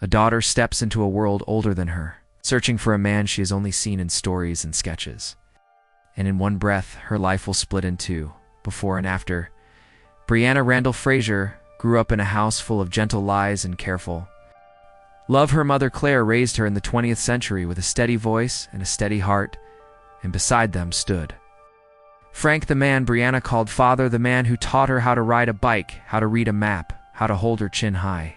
A daughter steps into a world older than her, searching for a man she has only seen in stories and sketches. And in one breath, her life will split in two, before and after. Brianna Randall Fraser grew up in a house full of gentle lies and careful love. Her mother Claire raised her in the 20th century with a steady voice and a steady heart, and beside them stood Frank, the man Brianna called father, the man who taught her how to ride a bike, how to read a map, how to hold her chin high.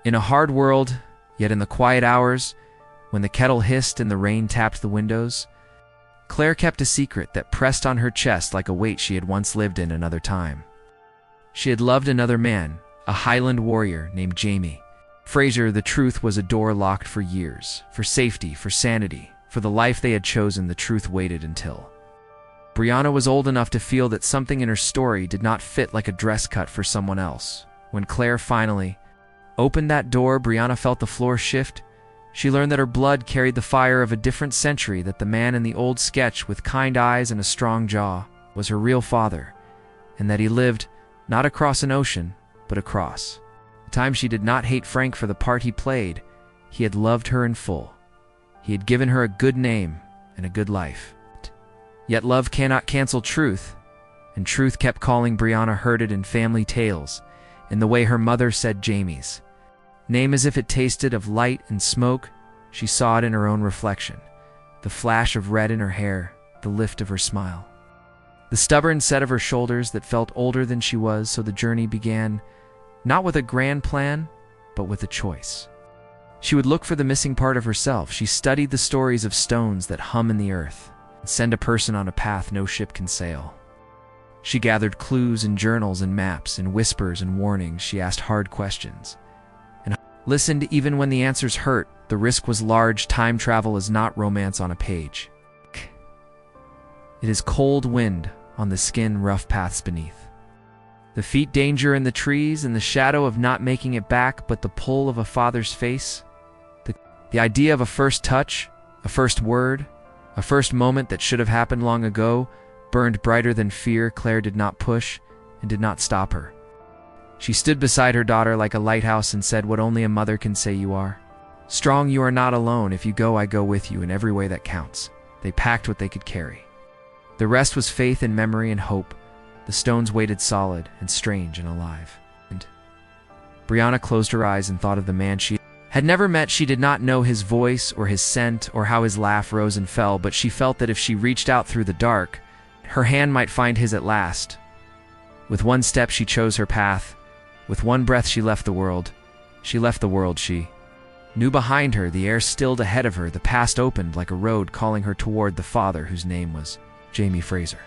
In a hard world, yet in the quiet hours, when the kettle hissed and the rain tapped the windows, Claire kept a secret that pressed on her chest like a weight she had once lived in another time. She had loved another man, a Highland warrior named Jamie Fraser. The truth was a door locked for years, for safety, for sanity, for the life they had chosen. The truth waited until Brianna was old enough to feel that something in her story did not fit like a dress cut for someone else. When Claire finally opened that door, Brianna felt the floor shift. She learned that her blood carried the fire of a different century, that the man in the old sketch with kind eyes and a strong jaw was her real father, and that he lived not across an ocean, but across time. She did not hate Frank for the part he played. He had loved her in full. He had given her a good name and a good life. Yet love cannot cancel truth, and truth kept calling. Brianna heard it in family tales, in the way her mother said Jamie's name as if it tasted of light and smoke. She saw it in her own reflection, the flash of red in her hair, the lift of her smile, the stubborn set of her shoulders that felt older than she was. So the journey began, not with a grand plan, but with a choice. She would look for the missing part of herself. She studied the stories of stones that hum in the earth and send a person on a path no ship can sail. She gathered clues in journals and maps, in whispers and warnings. She asked hard questions and listened even when the answers hurt. The risk was large. Time travel is not romance on a page. It is cold wind on the skin, rough paths beneath the feet, danger in the trees, and the shadow of not making it back, but the pull of a father's face. The idea of a first touch, a first word, a first moment that should have happened long ago, burned brighter than fear. Claire did not push and did not stop her. She stood beside her daughter like a lighthouse and said what only a mother can say: you are strong, you are not alone. If you go, I go with you in every way that counts. They packed what they could carry. The rest was faith and memory and hope. The stones waited solid and strange and alive. And Brianna closed her eyes and thought of the man she had never met. She did not know his voice or his scent or how his laugh rose and fell, but she felt that if she reached out through the dark, her hand might find his at last. With one step she chose her path. With one breath she left the world. She left the world she knew behind her. The air stilled ahead of her. The past opened like a road calling her toward the father whose name was Jamie Fraser.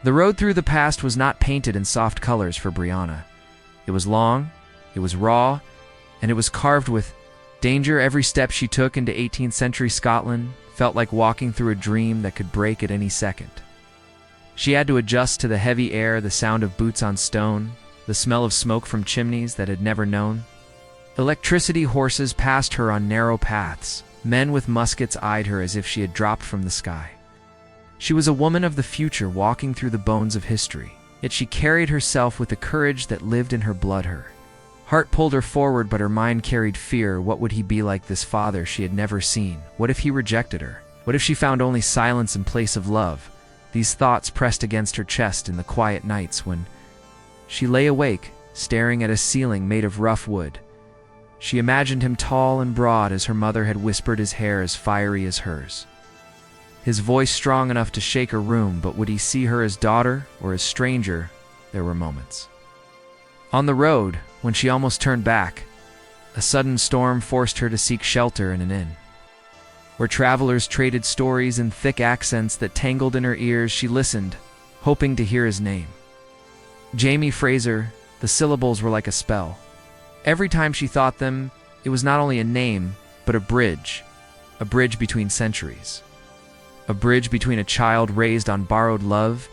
The road through the past was not painted in soft colors for Brianna. It was long, it was raw, and it was carved with danger. Every step she took into 18th century Scotland felt like walking through a dream that could break at any second. She had to adjust to the heavy air, the sound of boots on stone, the smell of smoke from chimneys that had never known electricity. Horses passed her on narrow paths. Men with muskets eyed her as if she had dropped from the sky. She was a woman of the future walking through the bones of history, yet she carried herself with the courage that lived in her blood. Her heart pulled her forward, but her mind carried fear. What would he be like, this father she had never seen? What if he rejected her? What if she found only silence in place of love? These thoughts pressed against her chest in the quiet nights when she lay awake, staring at a ceiling made of rough wood. She imagined him tall and broad as her mother had whispered, his hair as fiery as hers, his voice strong enough to shake a room. But would he see her as daughter or as stranger? There were moments on the road when she almost turned back. A sudden storm forced her to seek shelter in an inn, where travelers traded stories in thick accents that tangled in her ears. She listened, hoping to hear his name. Jamie Fraser. The syllables were like a spell. Every time she thought them, it was not only a name, but a bridge between centuries. A bridge between a child raised on borrowed love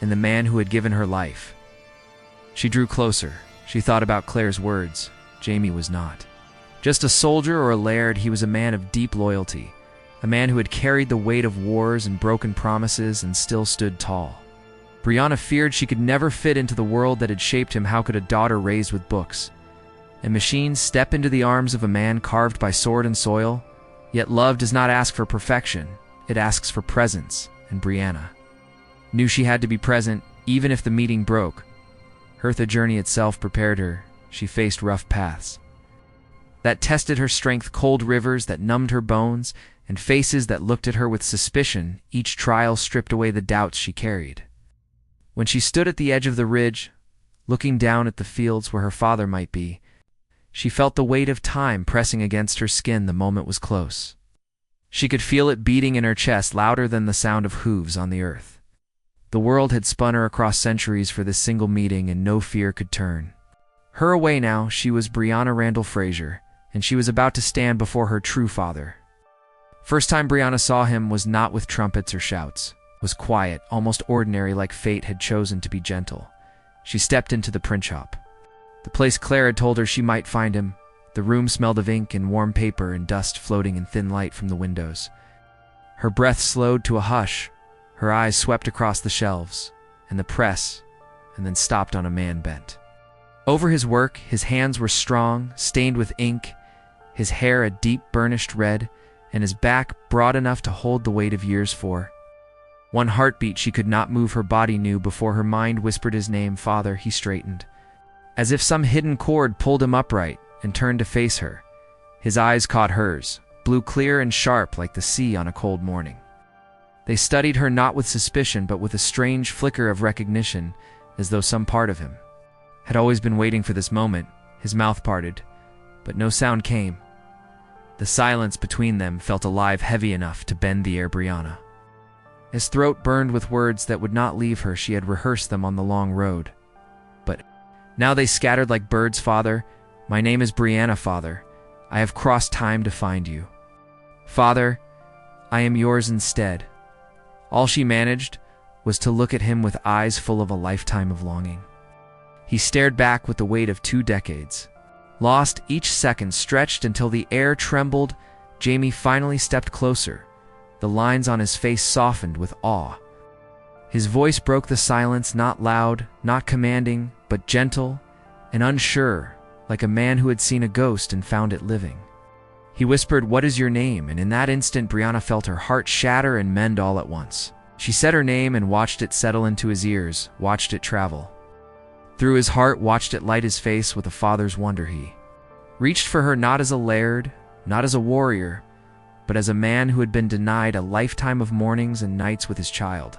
and the man who had given her life. She drew closer. She thought about Claire's words. Jamie was not just a soldier or a laird. He was a man of deep loyalty, a man who had carried the weight of wars and broken promises and still stood tall. Brianna feared she could never fit into the world that had shaped him. How could a daughter raised with books and machines step into the arms of a man carved by sword and soil. Yet love does not ask for perfection, it asks for presence, and Brianna knew she had to be present, even if the meeting broke. The journey itself prepared her. She faced rough paths that tested her strength, cold rivers that numbed her bones, and faces that looked at her with suspicion. Each trial stripped away the doubts she carried. When she stood at the edge of the ridge, looking down at the fields where her father might be, she felt the weight of time pressing against her skin. The moment was close. She could feel it beating in her chest, louder than the sound of hooves on the earth. The world had spun her across centuries for this single meeting, and no fear could turn her away now. She was Brianna Randall Fraser, and she was about to stand before her true father. First time Brianna saw him was not with trumpets or shouts. It was quiet, almost ordinary, like fate had chosen to be gentle. She stepped into the printshop. The place Claire had told her she might find him. The room smelled of ink and warm paper and dust floating in thin light from the windows. Her breath slowed to a hush. Her eyes swept across the shelves and the press, and then stopped on a man bent over his work. His hands were strong, stained with ink, his hair a deep burnished red, and his back broad enough to hold the weight of years. For one heartbeat she could not move. Her body knew before her mind whispered his name. Father. He straightened, as if some hidden cord pulled him upright, and turned to face her. His eyes caught hers, blue clear and sharp like the sea on a cold morning. They studied her not with suspicion, but with a strange flicker of recognition, as though some part of him had always been waiting for this moment. His mouth parted, but no sound came. The silence between them felt alive, heavy enough to bend the air. Brianna, his throat burned with words that would not leave her. She had rehearsed them on the long road, but now they scattered like birds. Father, my name is Brianna. Father, I have crossed time to find you. Father, I am yours instead. All she managed was to look at him with eyes full of a lifetime of longing. He stared back with the weight of 2 decades. Lost, each second stretched until the air trembled. Jamie finally stepped closer. The lines on his face softened with awe. His voice broke the silence, not loud, not commanding, but gentle and unsure, like a man who had seen a ghost and found it living. He whispered, "What is your name?" And in that instant, Brianna felt her heart shatter and mend all at once. She said her name and watched it settle into his ears, watched it travel through his heart, watched it light his face with a father's wonder. He reached for her not as a laird, not as a warrior, but as a man who had been denied a lifetime of mornings and nights with his child.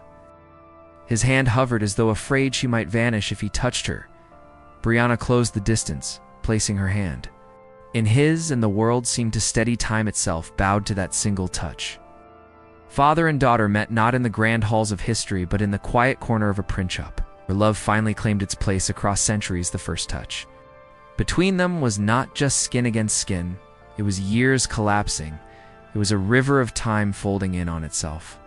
His hand hovered as though afraid she might vanish if he touched her. Brianna closed the distance, placing her hand in his, and the world seemed to steady time itself, bowed to that single touch. Father and daughter met not in the grand halls of history, but in the quiet corner of a printshop, where love finally claimed its place across centuries. The first touch between them was not just skin against skin, it was years collapsing. It was a river of time folding in on itself.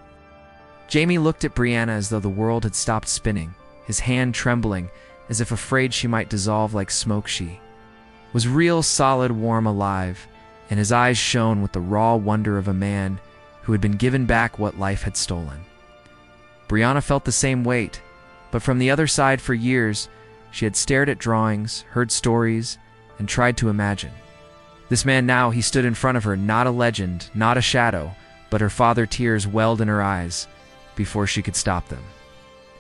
Jamie looked at Brianna as though the world had stopped spinning, his hand trembling, as if afraid she might dissolve like smoke. She was real, solid, warm, alive, and his eyes shone with the raw wonder of a man who had been given back what life had stolen. Brianna felt the same weight, but from the other side. For years, she had stared at drawings, heard stories, and tried to imagine. This man now, he stood in front of her, not a legend, not a shadow, but her father. Tears welled in her eyes before she could stop them.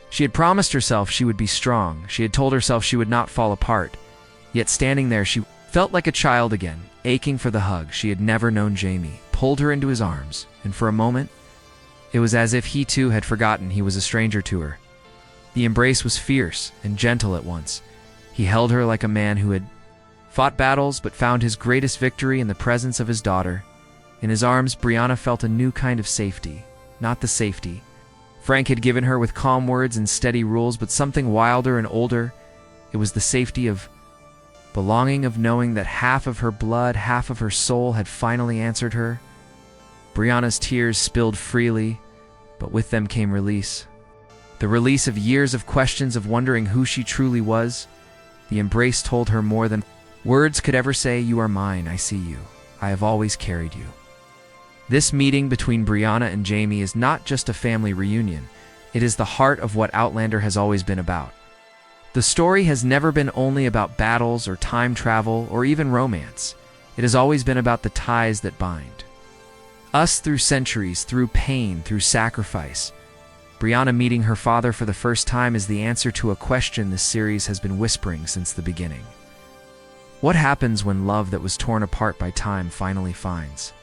She had promised herself she would be strong. She had told herself she would not fall apart. Yet standing there, she felt like a child again, aching for the hug she had never known. Jamie pulled her into his arms, and for a moment, it was as if he too had forgotten he was a stranger to her. The embrace was fierce and gentle at once. He held her like a man who had fought battles but found his greatest victory in the presence of his daughter. In his arms, Brianna felt a new kind of safety, not the safety Frank had given her with calm words and steady rules, but something wilder and older. It was the safety of belonging, of knowing that half of her blood, half of her soul had finally answered her. Brianna's tears spilled freely, but with them came release. The release of years of questions, of wondering who she truly was. The embrace told her more than words could ever say. "You are mine, I see you. I have always carried you." This meeting between Brianna and Jamie is not just a family reunion. It is the heart of what Outlander has always been about. The story has never been only about battles or time travel or even romance. It has always been about the ties that bind us through centuries, through pain, through sacrifice. Brianna meeting her father for the first time is the answer to a question this series has been whispering since the beginning. What happens when love that was torn apart by time finally finds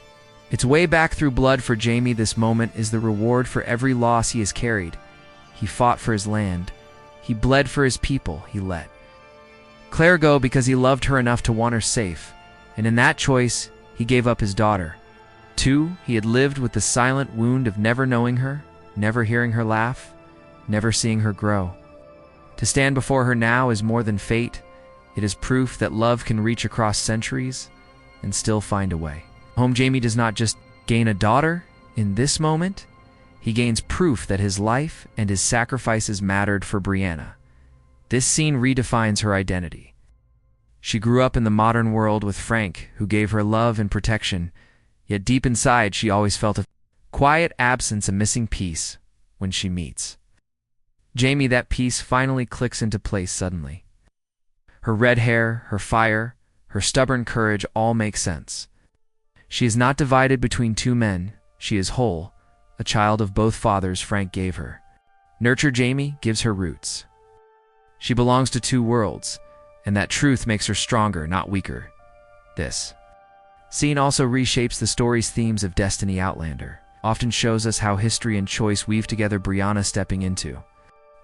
its way back through blood? For Jamie, this moment is the reward for every loss he has carried. He fought for his land. He bled for his people. He let Claire go because he loved her enough to want her safe. And in that choice, he gave up his daughter. 2, he had lived with the silent wound of never knowing her, never hearing her laugh, never seeing her grow. To stand before her now is more than fate. It is proof that love can reach across centuries and still find a way home. Jamie does not just gain a daughter in this moment. He gains proof that his life and his sacrifices mattered for Brianna. This scene redefines her identity. She grew up in the modern world with Frank, who gave her love and protection, yet deep inside she always felt a quiet absence, a missing piece. When she meets Jamie, that piece finally clicks into place suddenly. Her red hair, her fire, her stubborn courage all make sense. She is not divided between two men. She is whole, a child of both fathers Frank gave her. Nurture Jamie gives her roots. She belongs to two worlds, and that truth makes her stronger, not weaker. This scene also reshapes the story's themes of destiny. Outlander often shows us how history and choice weave together. Brianna stepping into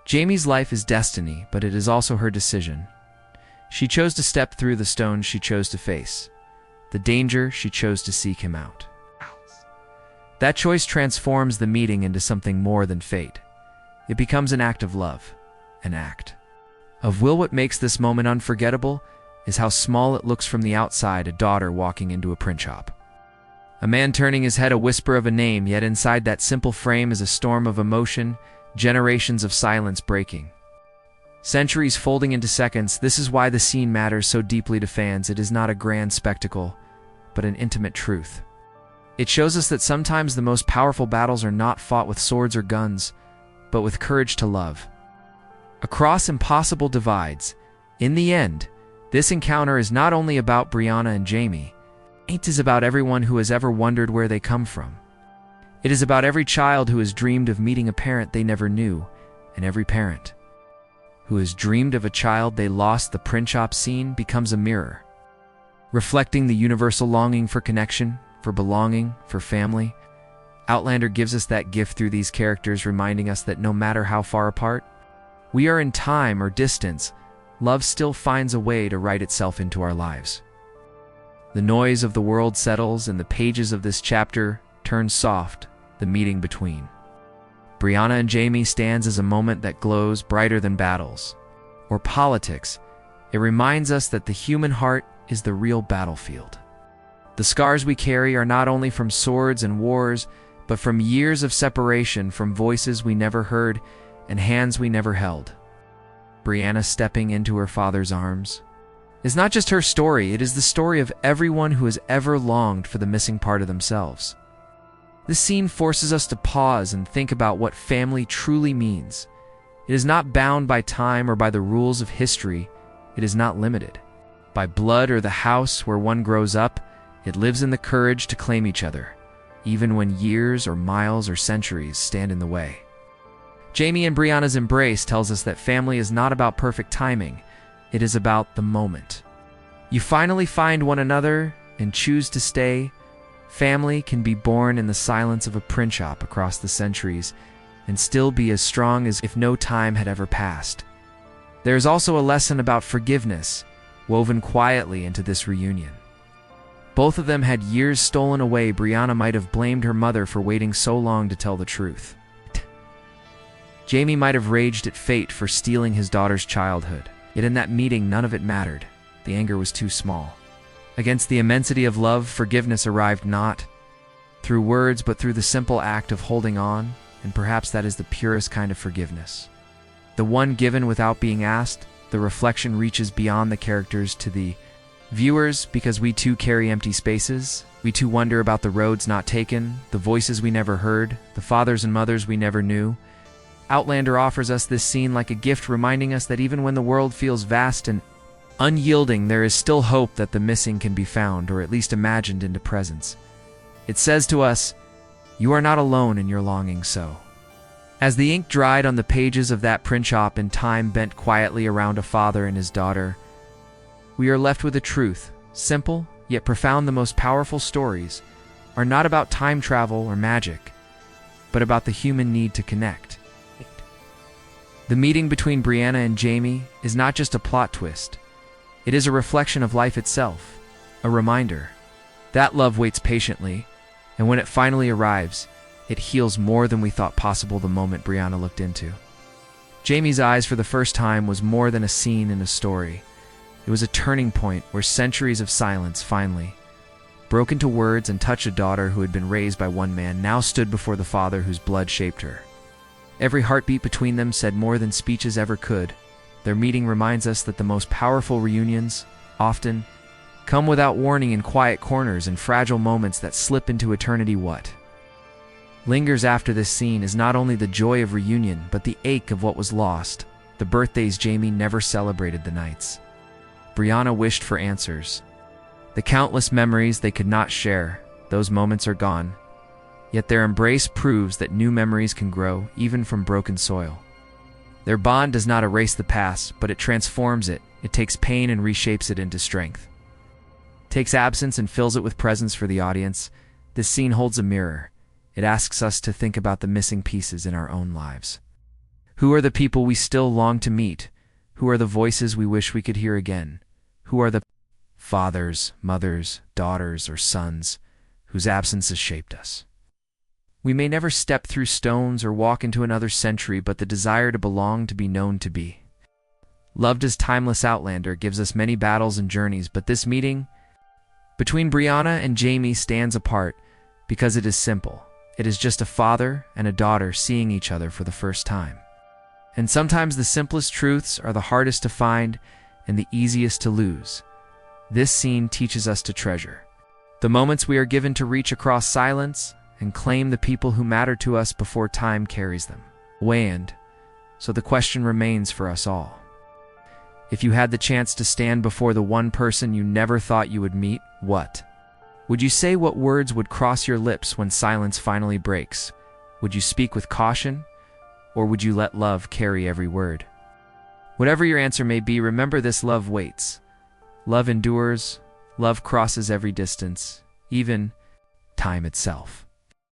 Jamie's life is destiny, but it is also her decision. She chose to step through the stones she chose to face, the danger she chose to seek him out. That choice transforms the meeting into something more than fate. It becomes an act of love, an act of will. What makes this moment unforgettable is how small it looks from the outside: a daughter walking into a print shop, a man turning his head, a whisper of a name, yet inside that simple frame is a storm of emotion, generations of silence breaking, centuries folding into seconds. This is why the scene matters so deeply to fans. It is not a grand spectacle, but an intimate truth. It shows us that sometimes the most powerful battles are not fought with swords or guns, but with courage to love across impossible divides. In the end, this encounter is not only about Brianna and Jamie. It is about everyone who has ever wondered where they come from. It is about every child who has dreamed of meeting a parent they never knew, and every parent who has dreamed of a child they lost. The print shop scene becomes a mirror, reflecting the universal longing for connection, for belonging, for family. Outlander gives us that gift through these characters, reminding us that no matter how far apart we are in time or distance, love still finds a way to write itself into our lives. The noise of the world settles, and the pages of this chapter turn soft. The meeting between Brianna and Jamie stands as a moment that glows brighter than battles or politics. It reminds us that the human heart is the real battlefield. The scars we carry are not only from swords and wars, but from years of separation, from voices we never heard and hands we never held. Brianna stepping into her father's arms is not just her story, it is the story of everyone who has ever longed for the missing part of themselves. This scene forces us to pause and think about what family truly means. It is not bound by time or by the rules of history. It is not limited by blood or the house where one grows up. It lives in the courage to claim each other, even when years or miles or centuries stand in the way. Jamie and Brianna's embrace tells us that family is not about perfect timing. It is about the moment you finally find one another and choose to stay. Family can be born in the silence of a print shop across the centuries and still be as strong as if no time had ever passed. There is also a lesson about forgiveness woven quietly into this reunion. Both of them had years stolen away. Brianna might have blamed her mother for waiting so long to tell the truth. Jamie might have raged at fate for stealing his daughter's childhood. Yet in that meeting, none of it mattered. The anger was too small. Against the immensity of love, forgiveness arrived not through words, but through the simple act of holding on, and perhaps that is the purest kind of forgiveness. The one given without being asked. The reflection reaches beyond the characters to the viewers, because we too carry empty spaces. We too wonder about the roads not taken, the voices we never heard, the fathers and mothers we never knew. Outlander offers us this scene like a gift, reminding us that even when the world feels vast and unyielding, there is still hope that the missing can be found, or at least imagined into presence. It says to us, "You are not alone in your longing." So, as the ink dried on the pages of that printshop and time bent quietly around a father and his daughter, we are left with a truth, simple yet profound. The most powerful stories are not about time travel or magic, but about the human need to connect. The meeting between Brianna and Jamie is not just a plot twist. It is a reflection of life itself, a reminder that love waits patiently, and when it finally arrives, it heals more than we thought possible. The moment Brianna looked into Jamie's eyes for the first time was more than a scene in a story. It was a turning point where centuries of silence finally broke into words, and touched a daughter who had been raised by one man now stood before the father whose blood shaped her. Every heartbeat between them said more than speeches ever could. Their meeting reminds us that the most powerful reunions often come without warning, in quiet corners and fragile moments that slip into eternity. What lingers after this scene is not only the joy of reunion, but the ache of what was lost, the birthdays Jamie never celebrated, the nights Brianna wished for answers, the countless memories they could not share. Those moments are gone, yet their embrace proves that new memories can grow even from broken soil. Their bond does not erase the past, but it transforms it. It takes pain and reshapes it into strength. Takes absence and fills it with presence for the audience. This scene holds a mirror. It asks us to think about the missing pieces in our own lives. Who are the people we still long to meet? Who are the voices we wish we could hear again? Who are the fathers, mothers, daughters, or sons whose absences shaped us? We may never step through stones or walk into another century, but the desire to belong, to be known, to be loved as timeless. Outlander gives us many battles and journeys, but this meeting between Brianna and Jamie stands apart because it is simple. It is just a father and a daughter seeing each other for the first time. And sometimes the simplest truths are the hardest to find and the easiest to lose. This scene teaches us to treasure the moments we are given, to reach across silence and claim the people who matter to us before time carries them away. And so the question remains for us all. If you had the chance to stand before the one person you never thought you would meet, what would you say? What words would cross your lips when silence finally breaks? Would you speak with caution, or would you let love carry every word? Whatever your answer may be, remember this: love waits. Love endures. Love crosses every distance, even time itself.